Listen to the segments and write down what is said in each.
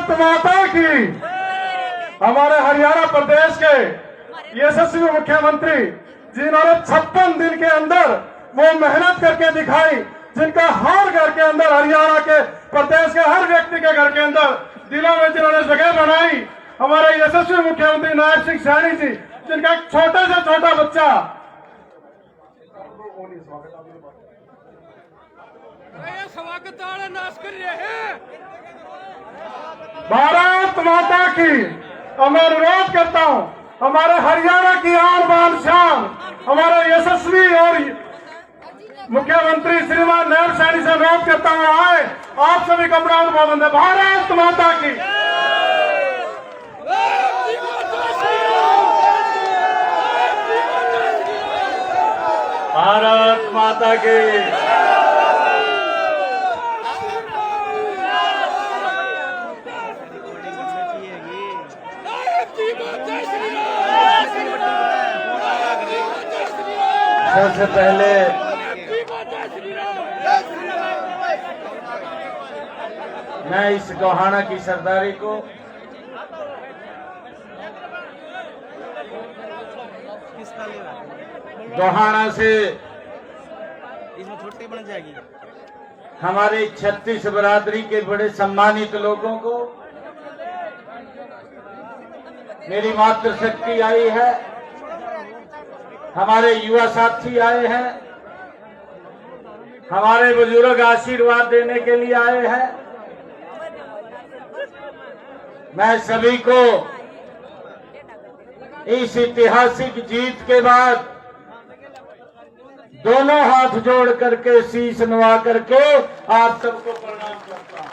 भारत माता की। हमारे हरियाणा प्रदेश के यशस्वी मुख्यमंत्री जिन्होंने 56 दिन के अंदर वो मेहनत करके दिखाई, जिनका हर घर के अंदर, हरियाणा के प्रदेश के हर व्यक्ति के घर के अंदर दिलों में जिन्होंने जगह बनाई, हमारे यशस्वी मुख्यमंत्री नायब सिंह सैनी जी, जिनका एक छोटे से छोटा बच्चा भारत माता की। और मैं अनुरोध करता हूं, हमारे हरियाणा की आन बान शान, हमारे यशस्वी और मुख्यमंत्री श्रीमान नायब सैनी से अनुरोध करता हूं, आए आप सभी को अपना अभिवादन है। भारत माता की। भारत माता की। सबसे पहले मैं इस गोहाना की सरदारी को गोहाना से इसमें छुट्टी बन जाएगी। हमारे 36 बरादरी के बड़े सम्मानित लोगों को मेरी मातृशक्ति आई है, हमारे युवा साथी आए हैं, हमारे बुजुर्ग आशीर्वाद देने के लिए आए हैं। मैं सभी को इस ऐतिहासिक जीत के बाद दोनों हाथ जोड़ करके, शीश नवा करके आप सबको प्रणाम करता हूं।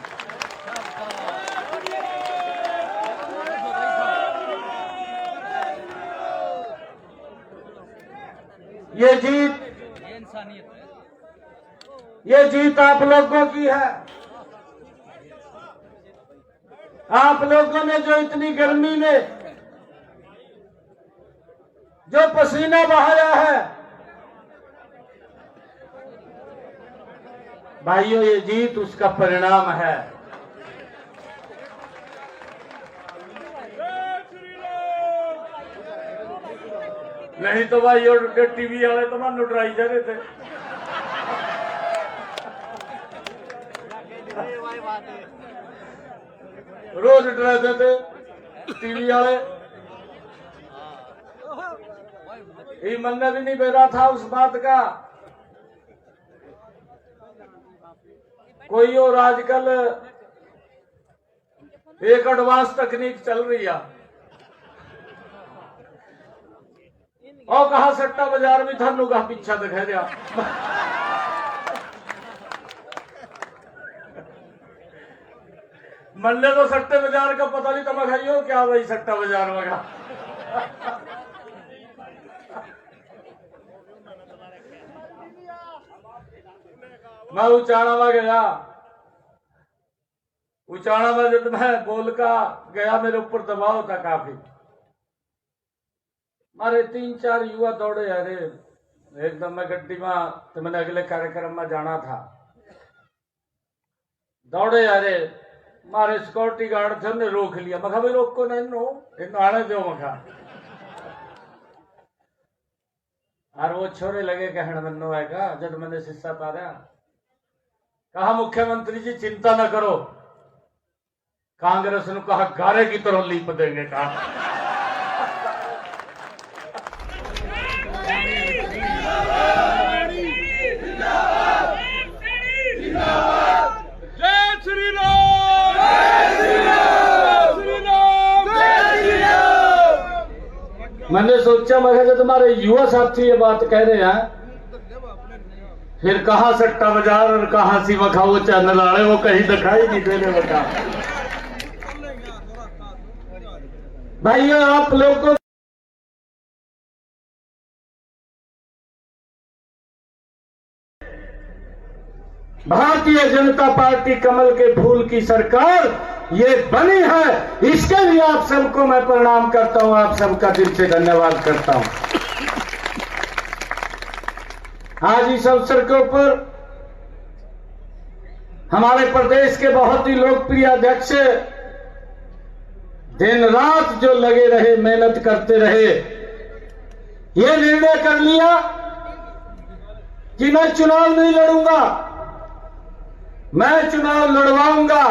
ये जीत आप लोगों की है। आप लोगों ने जो इतनी गर्मी में जो पसीना बहाया है, भाइयों, ये जीत उसका परिणाम है। नहीं तो भाई टीवी वाले तो मन डराई जा रहे थे। रोज डराते थे टीवी वाले। ये मन भी नहीं बह था उस बात का। कोई और आजकल एक एडवांस तकनीक चल रही है, और कहा सट्टा बाजार में थानू का पीछा दिखा दिया। मल्ले तो सट्टे बाजार का पता नहीं, तब खाइयो क्या भाई सट्टा बाजार में का। मैं उचाणा में गया, उचाणा में जब मैं बोल का गया, मेरे ऊपर दबाव था काफी। मारे 3-4 युवा दौड़े, अरे एकदम मैं गड्डी में, तो मैंने अगले कार्यक्रम में जाना था, दौड़े, अरे मारे सिक्योरिटी गार्ड थे, उन्हें रोक लिया। मैं भाई रोको ना, इन आने दो मखा। और वो छोरे लगे कहने मनो आएगा, जब मैंने शिक्षा पारा, कहा मुख्यमंत्री जी चिंता न करो, कांग्रेस ने कहा गारे की तरह लीप देंगे। कहा मैंने सोचा, मैं जब तुम्हारे युवा साथी ये बात कह रहे हैं, फिर कहा सट्टा बाजार और कहा सी मखा वो चैनल वाले, वो कहीं दिखाई नहीं देने बता। भाइयों, आप लोगों भारतीय जनता पार्टी कमल के फूल की सरकार ये बनी है, इसके लिए आप सबको मैं प्रणाम करता हूं, आप सबका दिल से धन्यवाद करता हूं। आज इस अवसर के ऊपर हमारे प्रदेश के बहुत ही लोकप्रिय अध्यक्ष दिन रात जो लगे रहे, मेहनत करते रहे, ये निर्णय कर लिया कि मैं चुनाव नहीं लड़ूंगा, मैं चुनाव लड़वाऊंगा।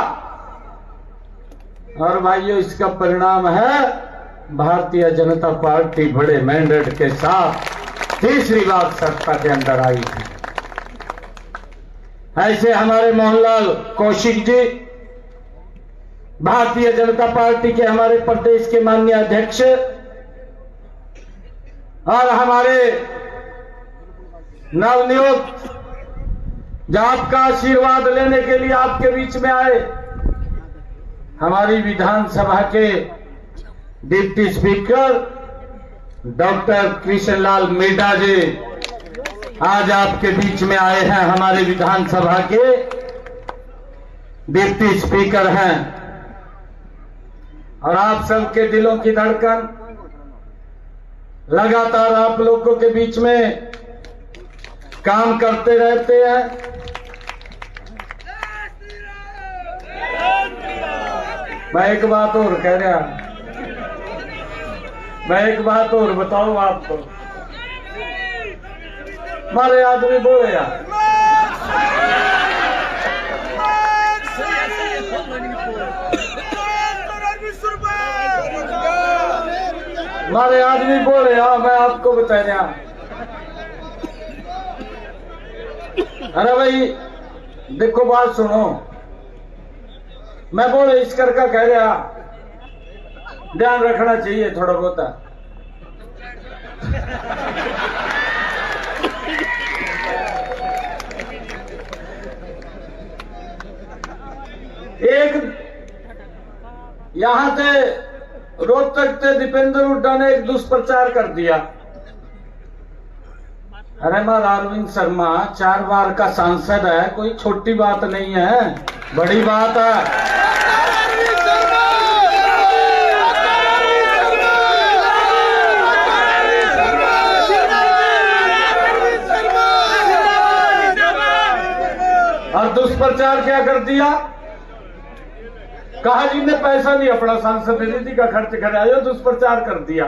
और भाइयों, इसका परिणाम है भारतीय जनता पार्टी बड़े मैंडेट के साथ तीसरी बार सत्ता के अंदर आई है। ऐसे हमारे मोहनलाल कौशिक जी, भारतीय जनता पार्टी के हमारे प्रदेश के माननीय अध्यक्ष, और हमारे नवनियुक्त जो आपका आशीर्वाद लेने के लिए आपके बीच में आए, हमारी विधानसभा के deputy speaker doctor Krishnalal Meena ji आज आपके बीच में आए हैं। हमारे विधानसभा के डिप्टी स्पीकर हैं और आप सबके दिलों की धड़कन लगातार आप लोगों के बीच में काम करते रहते हैं। मैं एक बात और कह रहा, मैं एक बात और बताऊं आपको, हमारे आदमी बोले यार, हमारे आदमी बोले यार, मैं आपको बता रहा, अरे भाई देखो बात सुनो, मैं बोले इस कर का कह रहा, ध्यान रखना चाहिए थोड़ा बहुत। एक यहां से रोहतक से दीपेंद्र हुड्डा ने एक दुष्प्रचार कर दिया। अरे महाराज अरविंद शर्मा 4 बार का सांसद है, कोई छोटी बात नहीं है, बड़ी बात है। और दुष्प्रचार क्या कर दिया, कहा जी ने पैसा नहीं अपना सांसद निधि का खर्च कराया, दुष्प्रचार कर दिया।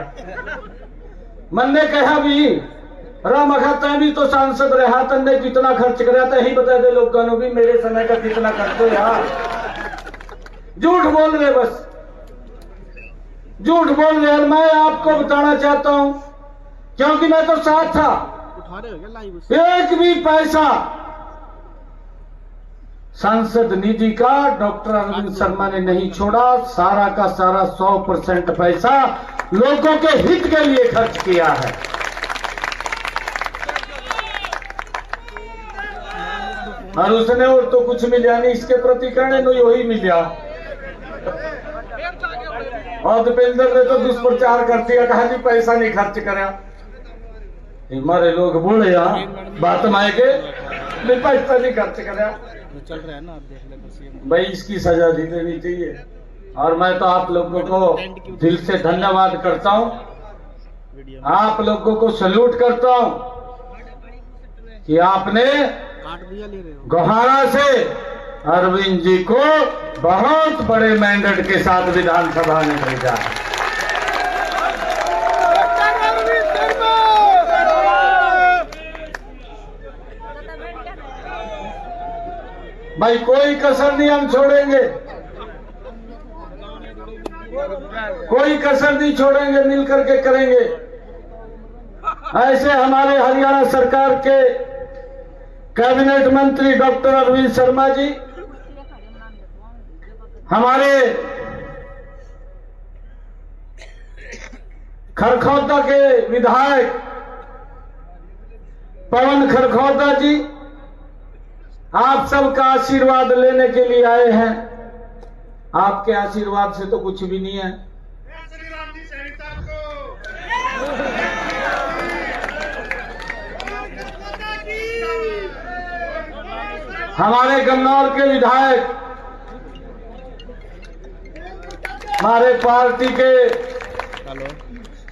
मन ने कहा भी राम अखा भी तो सांसद रहा, तन्ने कितना खर्च कराया था, यही बता दे लोगों को भी मेरे समय का कितना खर्च हो यार। झूठ बोल रहे, बस झूठ बोल रहे। और मैं आपको बताना चाहता हूं, क्योंकि मैं तो साथ था, एक भी पैसा सांसद निधि का डॉक्टर अरविंद शर्मा ने नहीं छोड़ा। सारा का सारा 100% पैसा लोगों के हित के लिए खर्च किया है। और उसने और तो कुछ मिला नहीं, इसके प्रति कहने नहीं वही मिला। और दीपेंद्र ने तो दुष्प्रचार कर दिया, कहा जी पैसा नहीं खर्च करा। हमारे लोग बोले यार बात माए के पैसा नहीं खर्च करा, चल रहा है ना, आप देख लेते भाई इसकी सजा दी देनी चाहिए। और मैं तो आप लोगों को दिल से धन्यवाद करता हूं, आप लोगों को सैल्यूट करता हूं कि आपने गोहाना से अरविंद जी को बहुत बड़े मैंडेट के साथ विधानसभा में भेजा है। भाई कोई कसर नहीं हम छोड़ेंगे, कोई कसर नहीं छोड़ेंगे, मिलकर के करेंगे। ऐसे हमारे हरियाणा सरकार के कैबिनेट मंत्री डॉक्टर अरविंद शर्मा जी, हमारे खरखौदा के विधायक पवन खरखौदा जी, आप सबका आशीर्वाद लेने के लिए आए हैं। आपके आशीर्वाद से तो कुछ भी नहीं है। हमारे गन्नौर के विधायक, हमारे पार्टी के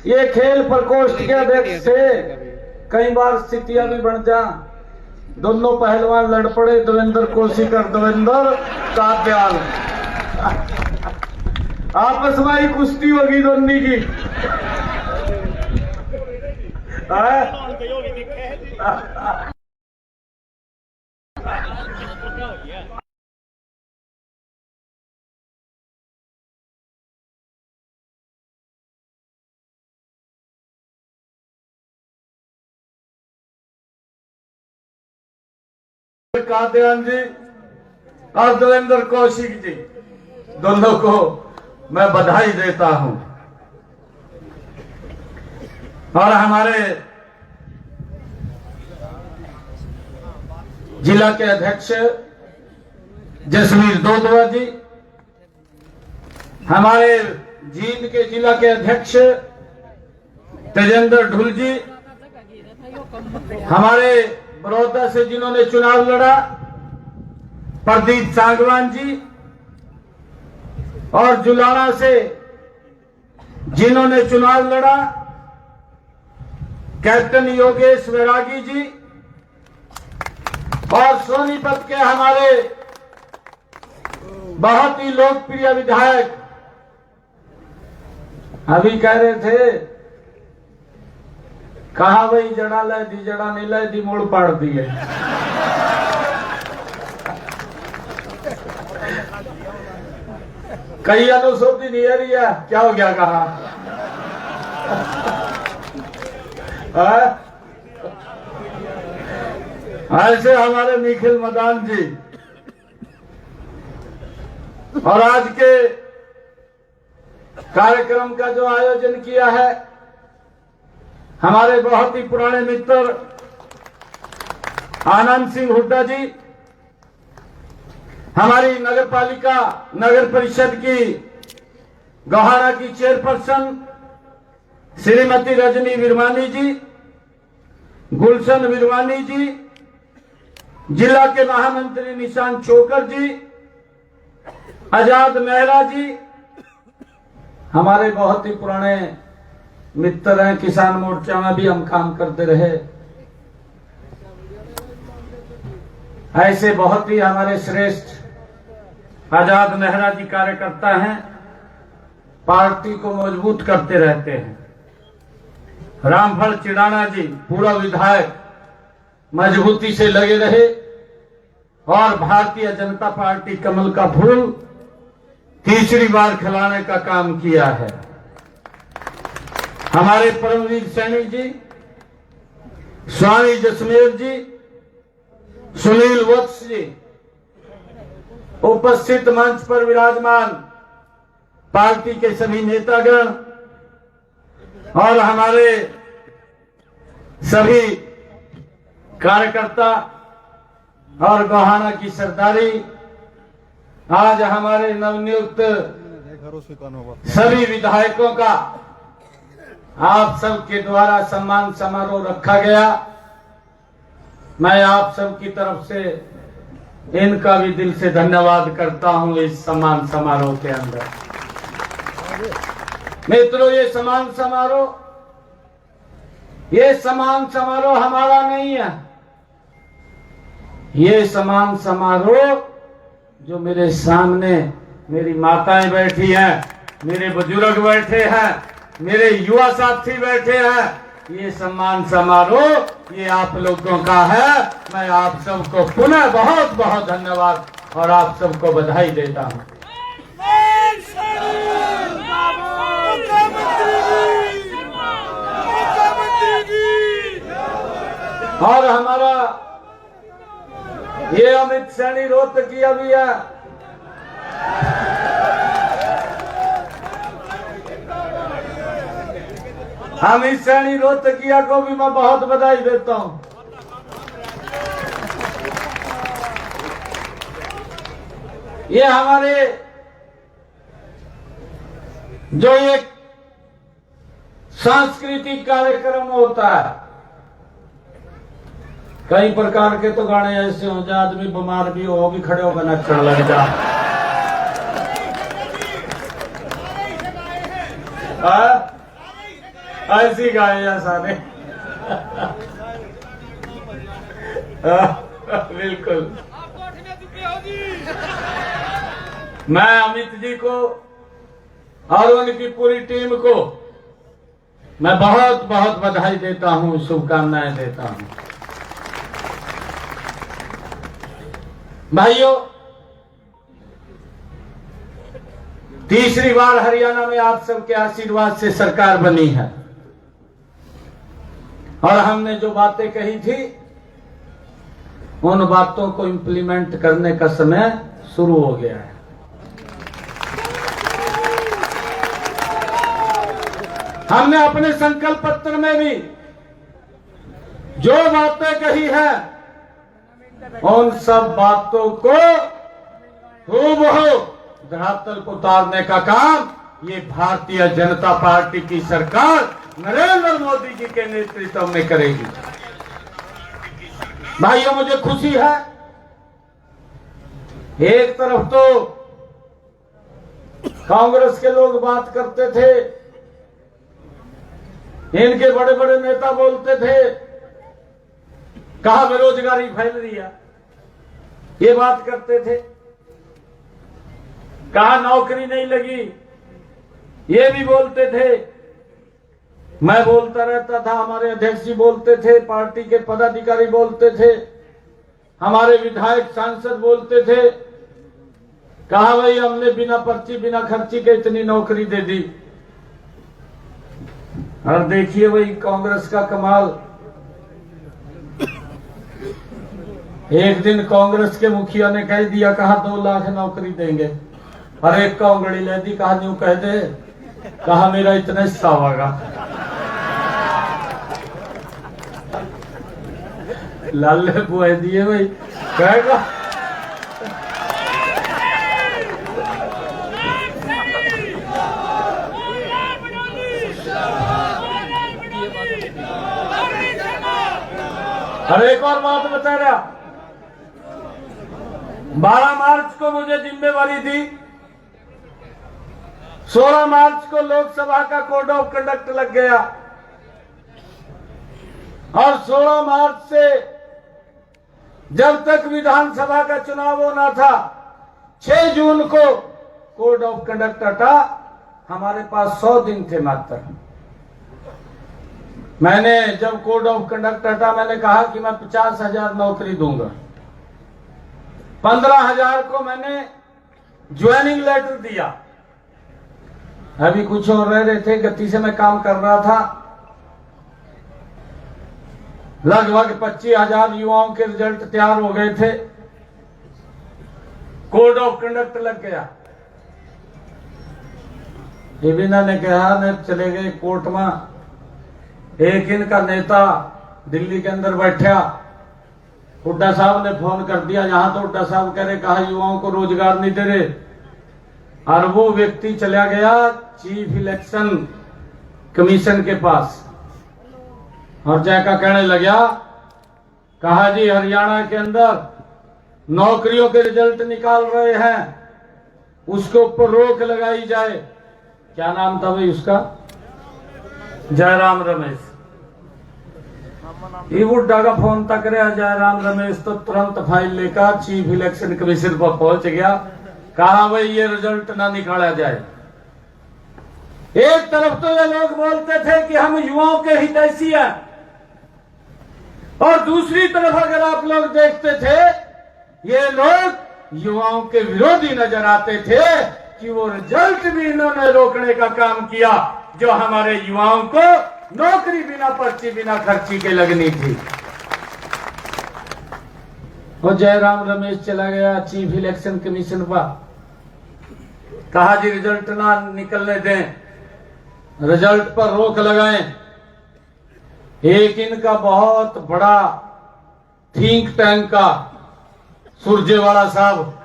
ये खेल प्रकोष्ठ के अध्यक्ष थे, कई बार स्थितियां भी बन जा, दोनों पहलवान लड़ पड़े, देवेंद्र कोशिकर देवेंद्र कात्याल। आपस में ही कुश्ती होगी दोनों की। कादियान जी और देवेंद्र कौशिक जी दोनों को मैं बधाई देता हूं। और हमारे जिला के अध्यक्ष जसवीर दोदवा जी, हमारे जींद के जिला के अध्यक्ष तेजेंद्र ढुल जी, हमारे बड़ौदा से जिन्होंने चुनाव लड़ा प्रदीप सांगवान जी, और जुलाना से जिन्होंने चुनाव लड़ा कैप्टन योगेश वैरागी जी, और सोनीपत के हमारे बहुत ही लोकप्रिय विधायक अभी कह रहे थे, कहा भाई जड़ा लै दी जड़ा नहीं लै दी मोड़ पाड़ दिए। कई अनुसूची नहीं है रिया, क्या हो गया कहा? ऐसे हमारे निखिल मदान जी, और आज के कार्यक्रम का जो आयोजन किया है हमारे बहुत ही पुराने मित्र आनंद सिंह हुड्डा जी, हमारी नगरपालिका नगर परिषद की गोहाना की चेयरपर्सन श्रीमती रजनी विरवानी जी, गुलशन विरवानी जी, जिला के महामंत्री निशांत चोकर जी, आजाद मेहरा जी, हमारे बहुत ही पुराने मित्र हैं, किसान मोर्चा में भी हम काम करते रहे। ऐसे बहुत ही हमारे श्रेष्ठ आजाद मेहरा जी कार्यकर्ता हैं, पार्टी को मजबूत करते रहते हैं। रामफल चिड़ाना जी पूरा विधायक मजबूती से लगे रहे और भारतीय जनता पार्टी कमल का फूल तीसरी बार खिलाने का काम किया है। हमारे परमवीर सैनी जी, स्वामी जसमेर जी, सुनील वत्स जी, उपस्थित मंच पर विराजमान पार्टी के सभी नेतागण और हमारे सभी कार्यकर्ता और गोहाना की सरदारी, आज हमारे नवनियुक्त सभी विधायकों का आप सबके द्वारा सम्मान समारोह रखा गया। मैं आप सबकी तरफ से इनका भी दिल से धन्यवाद करता हूं। इस सम्मान समारोह के अंदर मित्रों, ये सम्मान समारोह हमारा नहीं है। ये सम्मान समारोह जो मेरे सामने मेरी माताएं बैठी हैं, मेरे बुजुर्ग बैठे हैं, मेरे युवा साथी बैठे हैं, ये सम्मान समारोह ये आप लोगों का है। मैं आप सबको पुनः बहुत बहुत धन्यवाद और आप सबको बधाई देता हूं। और हमारा ये अमित सैनी रोहतकिया भी है। अमित सैनी रोहतकिया को भी मैं बहुत बधाई देता हूं। ये हमारे जो एक सांस्कृतिक कार्यक्रम होता है, कई प्रकार के तो गाने ऐसे हो जाए आदमी बीमार भी हो भी खड़े होकर नचने लग जा। ऐसी गाए या सारे बिल्कुल। मैं अमित जी को और उनकी पूरी टीम को मैं बहुत बहुत बधाई देता हूं, शुभकामनाएं देता हूं। भाइयों, तीसरी बार हरियाणा में आप सबके आशीर्वाद से सरकार बनी है और हमने जो बातें कही थी उन बातों को इंप्लीमेंट करने का समय शुरू हो गया है। हमने अपने संकल्प पत्र में भी जो बातें कही है उन सब बातों को हूबहू धरातल को उतारने का काम ये भारतीय जनता पार्टी की सरकार नरेंद्र मोदी जी के नेतृत्व में करेगी। भाइयों, मुझे खुशी है, एक तरफ तो कांग्रेस के लोग बात करते थे, इनके बड़े बड़े नेता बोलते थे कहा बेरोजगारी फैल रही है, ये बात करते थे, कहा नौकरी नहीं लगी, ये भी बोलते थे। मैं बोलता रहता था, हमारे अध्यक्ष जी बोलते थे, पार्टी के पदाधिकारी बोलते थे, हमारे विधायक सांसद बोलते थे, कहा भाई हमने बिना पर्ची बिना खर्ची के इतनी नौकरी दे दी। और देखिए भाई कांग्रेस का कमाल, एक दिन कांग्रेस के मुखिया ने कह दिया, कहा 2 लाख नौकरी देंगे, और एक का उंगली ले दी, कहा न्यू कह दे, कहा मेरा इतना हिस्सा होगा। लाले बुआ दिए भाई, कहेगा और एक और बात बता रहा, 12 मार्च को मुझे जिम्मेवारी दी, 16 मार्च को लोकसभा का कोड ऑफ कंडक्ट लग गया और 16 मार्च से जब तक विधानसभा का चुनाव होना था 6 जून को कोड ऑफ कंडक्ट हटा, हमारे पास 100 दिन थे मात्र। मैंने जब कोड ऑफ कंडक्ट हटा मैंने कहा कि मैं 50,000 नौकरी दूंगा, 15,000 को मैंने ज्वाइनिंग लेटर दिया। अभी कुछ और रह रहे थे, गति से मैं काम कर रहा था, लगभग 25,000 युवाओं के रिजल्ट तैयार हो गए थे, कोड ऑफ कंडक्ट लग गया। बिना ने कहा ने चले गए कोर्ट में, एक इनका नेता दिल्ली के अंदर बैठा, हुड्डा साहब ने फोन कर दिया, यहां तो हुड्डा साहब कह रहे, कहा युवाओं को रोजगार नहीं दे रहे, और वो व्यक्ति चला गया चीफ इलेक्शन कमीशन के पास और जाकर कहने लगा, कहा जी हरियाणा के अंदर नौकरियों के रिजल्ट निकाल रहे हैं, उसके ऊपर रोक लगाई जाए। क्या नाम था भाई उसका? जयराम रमेश। ये बुड्ढा का फोन तक रहा, जयराम रमेश तो तुरंत फाइल लेकर चीफ इलेक्शन कमीशन पर पहुंच गया, कहा भाई ये रिजल्ट ना निकाला जाए। एक तरफ तो ये लोग बोलते थे कि हम युवाओं के हितैषी हैं, और दूसरी तरफ अगर आप लोग देखते थे ये लोग युवाओं के विरोधी नजर आते थे कि वो रिजल्ट भी इन्होंने रोकने का काम किया जो हमारे युवाओं को नौकरी बिना पर्ची बिना खर्ची के लगनी थी। वो जयराम रमेश चला गया चीफ इलेक्शन कमीशन पर, कहा जी रिजल्ट ना निकलने दें, रिजल्ट पर रोक लगाएं। एक इनका बहुत बड़ा थिंक टैंक का सुरजेवाला साहब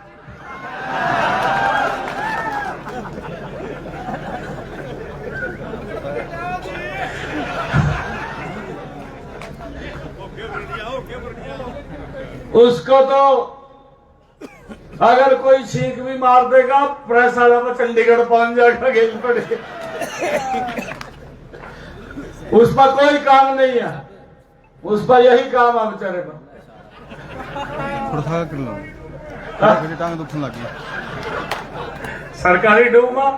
उसको तो अगर कोई छींक भी मार देगा प्रेस वाला में चंडीगढ़ पहुंच जाएगा, गेल पड़े। उस पर कोई काम नहीं है, उस पर यही काम है बेचारे पर। सरकारी डूमा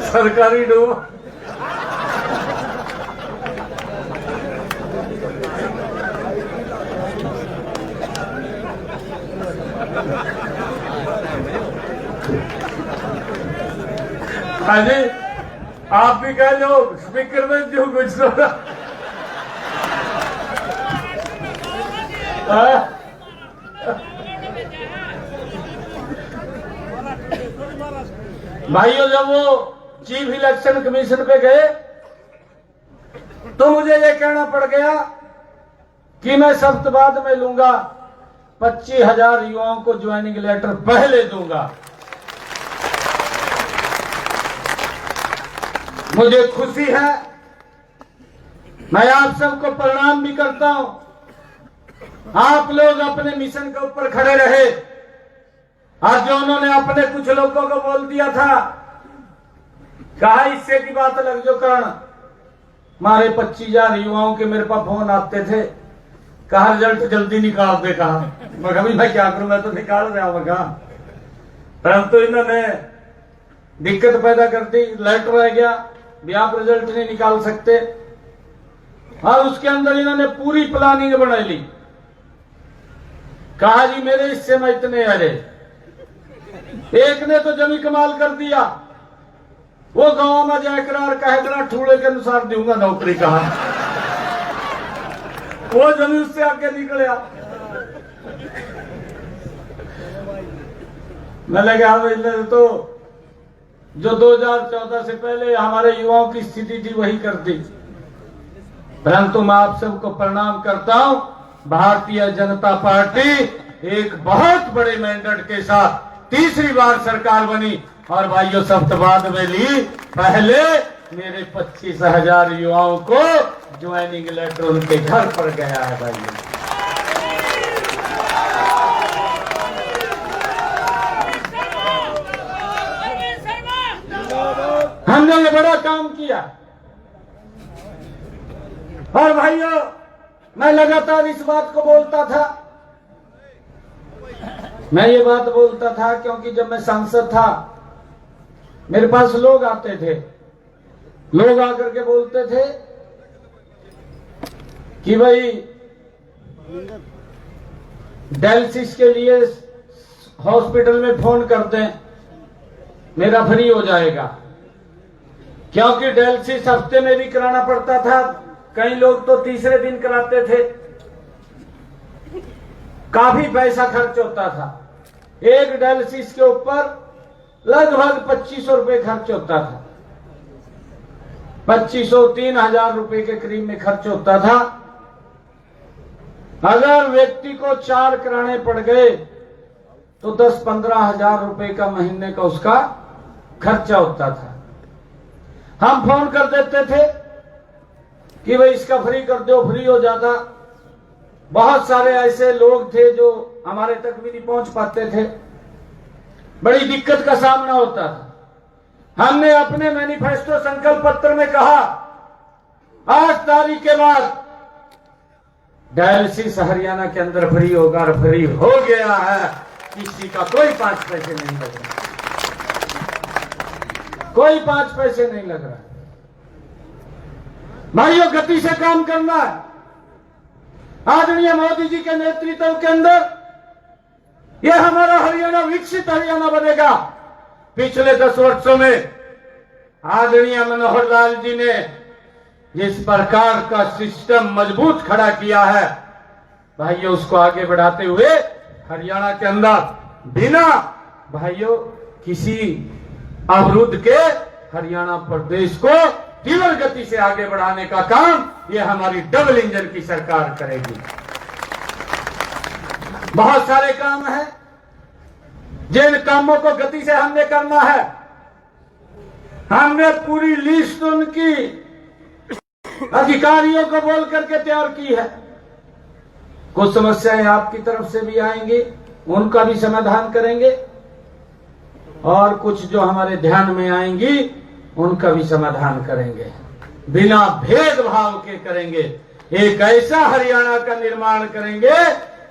सरकारी डूब। हाँ जी, आप भी कह लो स्पीकर में जो कुछ तो भाइयों, जब वो चीफ इलेक्शन कमीशन पे गए तो मुझे ये कहना पड़ गया कि मैं सख्तबाद में लूंगा, 25,000 युवाओं को ज्वाइनिंग लेटर पहले दूंगा। मुझे खुशी है, मैं आप सबको प्रणाम भी करता हूं। आप लोग अपने मिशन के ऊपर खड़े रहे। आज जो उन्होंने अपने कुछ लोगों को बोल दिया था, कहा इससे की बात अलग जो कारण हमारे 25,000 युवाओं के मेरे पास फोन आते थे, कहा रिजल्ट जल्दी निकाल दे। कहा मैं क्या करूं, मैं तो निकाल रहा हूं। कहा परंतु इन्होंने दिक्कत पैदा कर दी, लेटर आ गया भी आप रिजल्ट नहीं निकाल सकते। और उसके अंदर इन्होंने पूरी प्लानिंग बना ली। कहा जी मेरे हिस्से में इतने अरे, एक ने तो जमी कमाल कर दिया, वो गांव में जाकर कह ठूड़े के अनुसार दूंगा नौकरी। कहा वो जमी उससे आगे निकले। मैं लगा तो जो 2014 से पहले हमारे युवाओं की स्थिति थी वही कर दी। परंतु मैं आप सबको प्रणाम करता हूं। भारतीय जनता पार्टी एक बहुत बड़े मैंडेट के साथ तीसरी बार सरकार बनी और भाइयों सख्तबाद में ली। पहले मेरे 25,000 युवाओं को ज्वाइनिंग लेटर उनके घर पर गया है। भाइयों हमने ये बड़ा काम किया। और भाइयों मैं लगातार इस बात को बोलता था, मैं ये बात बोलता था क्योंकि जब मैं सांसद था मेरे पास लोग आते थे, लोग आकर के बोलते थे कि भाई डायलिसिस के लिए हॉस्पिटल में फोन कर दें, मेरा फ्री हो जाएगा। क्योंकि डायलिसिस हफ्ते में भी कराना पड़ता था, कई लोग तो तीसरे दिन कराते थे, काफी पैसा खर्च होता था। एक डायलिसिस के ऊपर लगभग 2,500 रुपए खर्च होता था। 2,500-3,000 रुपए के करीब में खर्च होता था। अगर व्यक्ति को 4 कराने पड़ गए तो 10-15 हजार रुपए का महीने का उसका खर्चा होता था। हम फोन कर देते थे कि भाई इसका फ्री कर दो, फ्री हो जाता। बहुत सारे ऐसे लोग थे जो हमारे तक भी नहीं पहुंच पाते थे, बड़ी दिक्कत का सामना होता था। हमने अपने मैनिफेस्टो संकल्प पत्र में कहा 8 तारीख के बाद डायलिसिस हरियाणा के अंदर फ्री होगा, और फ्री हो गया है। किसी का कोई 5 पैसे नहीं लग रहा, कोई 5 पैसे नहीं लग रहा। भाइयों गति से काम करना है। आदरणीय मोदी जी के नेतृत्व के अंदर यह हमारा हरियाणा विकसित हरियाणा बनेगा। पिछले 10 वर्षों में आदरणीय मनोहर लाल जी ने जिस प्रकार का सिस्टम मजबूत खड़ा किया है, भाइयों उसको आगे बढ़ाते हुए हरियाणा के अंदर बिना भाइयों किसी अवरुद्ध के हरियाणा प्रदेश को तीव्र गति से आगे बढ़ाने का काम यह हमारी डबल इंजन की सरकार करेगी। बहुत सारे काम हैं जिन कामों को गति से हमने करना है। हमने पूरी लिस्ट उनकी अधिकारियों को बोल करके तैयार की है। कुछ समस्याएं आपकी तरफ से भी आएंगी, उनका भी समाधान करेंगे, और कुछ जो हमारे ध्यान में आएंगी उनका भी समाधान करेंगे। बिना भेदभाव के करेंगे। एक ऐसा हरियाणा का निर्माण करेंगे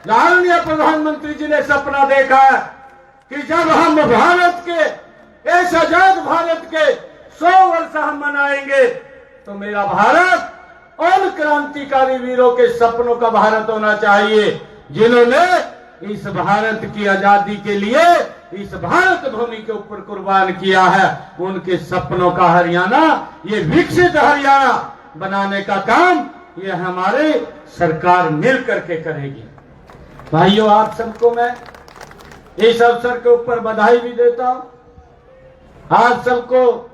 माननीय प्रधानमंत्री जी ने सपना देखा है कि जब हम भारत के इस आजाद भारत के 100 वर्ष हम मनाएंगे तो मेरा भारत उन क्रांतिकारी वीरों के सपनों का भारत होना चाहिए जिन्होंने इस भारत की आजादी के लिए इस भारत भूमि के ऊपर कुर्बान किया है। उनके सपनों का हरियाणा, ये विकसित हरियाणा बनाने का काम ये हमारे सरकार मिल करके करेगी। भाइयों, आप सबको मैं इस अवसर के ऊपर बधाई भी देता हूं। आप सबको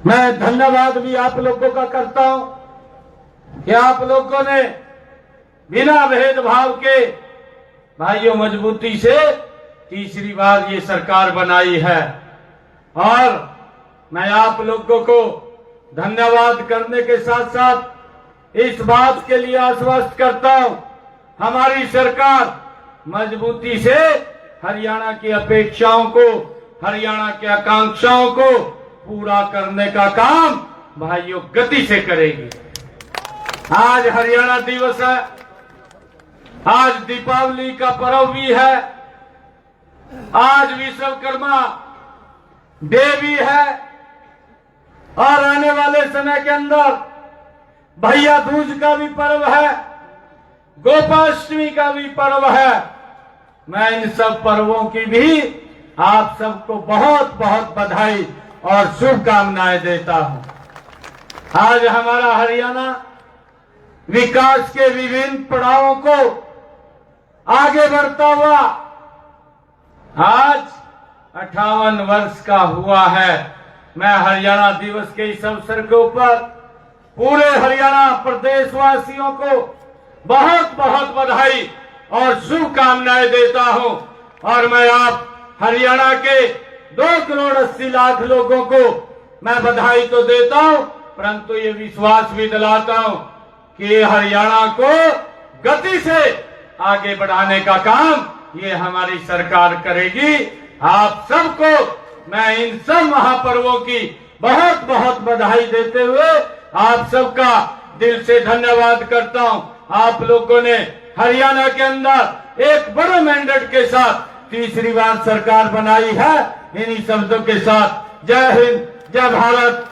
मैं धन्यवाद भी आप लोगों का करता हूं कि आप लोगों ने बिना भेदभाव के भाइयों मजबूती से तीसरी बार ये सरकार बनाई है। और मैं आप लोगों को धन्यवाद करने के साथ साथ इस बात के लिए आश्वस्त करता हूं, हमारी सरकार मजबूती से हरियाणा की अपेक्षाओं को, हरियाणा की आकांक्षाओं को पूरा करने का काम भाइयों गति से करेगी। आज हरियाणा दिवस है, आज दीपावली का पर्व भी है, आज विश्वकर्मा डे भी है और आने वाले समय के अंदर भैया दूज का भी पर्व है, गोपाष्टमी का भी पर्व है। मैं इन सब पर्वों की भी आप सबको बहुत बहुत बधाई और शुभकामनाएं देता हूं। आज हमारा हरियाणा विकास के विभिन्न पड़ावों को आगे बढ़ता हुआ आज 58 वर्ष का हुआ है। मैं हरियाणा दिवस के इस अवसर के ऊपर पूरे हरियाणा प्रदेशवासियों को बहुत बहुत बधाई और शुभकामनाएं देता हूं। और मैं आप हरियाणा के 2 करोड़ 80 लाख लोगों को मैं बधाई तो देता हूं, परंतु ये विश्वास भी दिलाता हूं कि हरियाणा को गति से आगे बढ़ाने का काम ये हमारी सरकार करेगी। आप सबको मैं इन सब महापर्वों की बहुत बहुत बधाई देते हुए आप सबका दिल से धन्यवाद करता हूं। आप लोगों ने हरियाणा के अंदर एक बड़े मैंडेट के साथ तीसरी बार सरकार बनाई है। इन्हीं शब्दों के साथ जय हिंद, जय भारत।